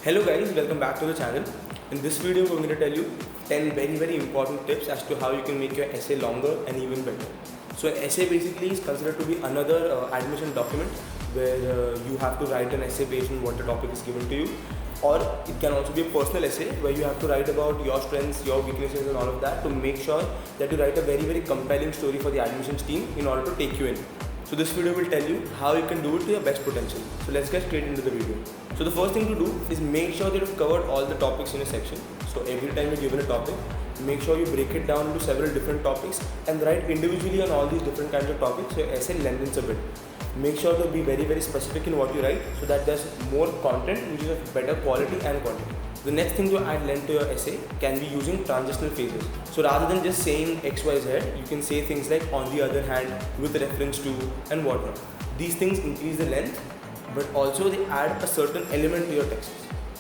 Hello guys, welcome back to the channel. In this video, we're going to tell you 10 very important tips as to how you can make your essay longer and even better. So an essay basically is considered to be another admission document where you have to write an essay based on what the topic is given to you. Or it can also be a personal essay where you have to write about your strengths, your weaknesses and all of that to make sure that you write a very compelling story for the admissions team in order to take you in. So this video will tell you how you can do it to your best potential. So let's get straight into the video. So the first thing to do is make sure that you've covered all the topics in a section. So every time you're given a topic, make sure you break it down into several different topics and write individually on all these different kinds of topics so your essay lengthens a bit. Make sure to be very specific in what you write so that there's more content which is of better quality and quantity. The next thing to add length to your essay can be using transitional phrases. So rather than just saying XYZ, you can say things like on the other hand, with reference to and whatnot. These things increase the length, but also they add a certain element to your text.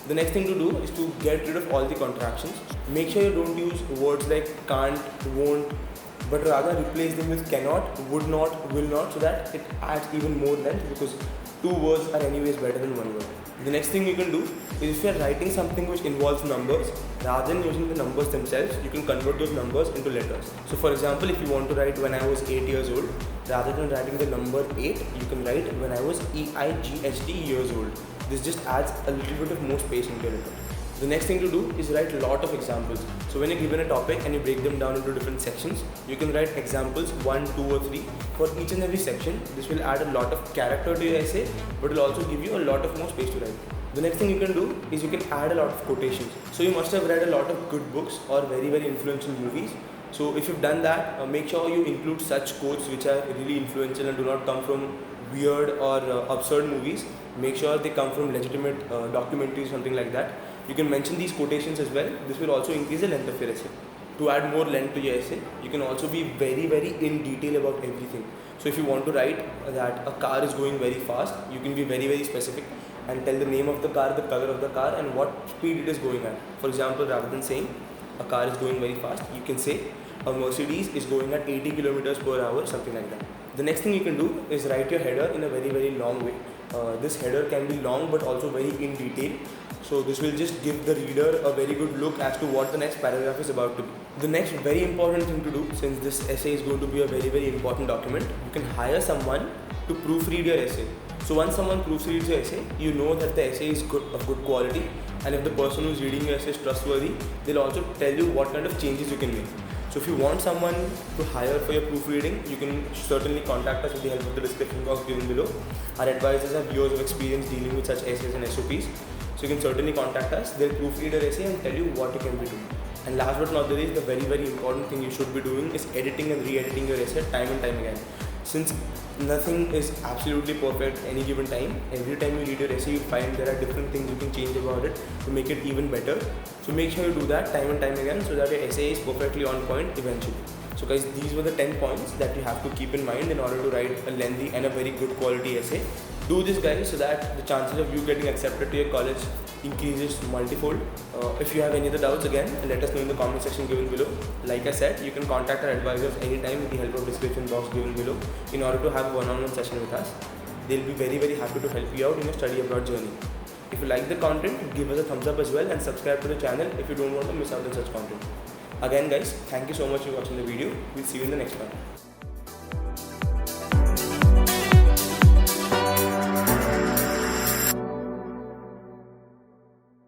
The next thing to do is to get rid of all the contractions. Make sure you don't use words like can't, won't, but rather replace them with cannot, would not, will not, so that it adds even more length because two words are anyways better than one word. The next thing you can do is if you are writing something which involves numbers, rather than using the numbers themselves, you can convert those numbers into letters. So for example, if you want to write when I was 8 years old, rather than writing the number 8, you can write when I was EIGHT years old. This just adds a little bit of more space into your letter. The next thing to do is write a lot of examples. So when you're given a topic and you break them down into different sections, you can write examples 1, 2 or 3 for each and every section. This will add a lot of character to your essay, but will also give you a lot of more space to write. The next thing you can do is you can add a lot of quotations. So you must have read a lot of good books or very influential movies. So if you've done that, make sure you include such quotes which are really influential and do not come from weird or absurd movies. Make sure they come from legitimate documentaries, something like that. You can mention these quotations as well. This will also increase the length of your essay. To add more length to your essay, you can also be very in detail about everything. So if you want to write that a car is going very fast, you can be very specific and tell the name of the car, the color of the car and what speed it is going at. For example, rather than saying a car is going very fast, you can say a Mercedes is going at 80 kilometers per hour, something like that. The next thing you can do is write your header in a very long way. This header can be long but also very in detail. So this will just give the reader a very good look as to what the next paragraph is about to be. The next very important thing to do, since this essay is going to be a very important document, you can hire someone to proofread your essay. So once someone proofreads your essay, you know that the essay is of good quality, and if the person who is reading your essay is trustworthy, they'll also tell you what kind of changes you can make. So if you want someone to hire for your proofreading, you can certainly contact us with the help of the description box given below. Our advisors have years of experience dealing with such essays and SOPs. So you can certainly contact us. They'll proofread your essay and tell you what you can be doing. And last but not the least, the very important thing you should be doing is editing and re-editing your essay time and time again. Since nothing is absolutely perfect any given time, every time you read your essay, you find there are different things you can change about it to make it even better. So make sure you do that time and time again so that your essay is perfectly on point eventually. So guys, these were the 10 points that you have to keep in mind in order to write a lengthy and a very good quality essay. Do this guys so that the chances of you getting accepted to your college increases multifold. If you have any other doubts, again, let us know in the comment section given below. Like I said, you can contact our advisors anytime with the help of description box given below in order to have a one-on-one session with us. They'll be very happy to help you out in your study abroad journey. If you like the content, give us a thumbs up as well and subscribe to the channel if you don't want to miss out on such content. Again guys, thank you so much for watching the video. We'll see you in the next one.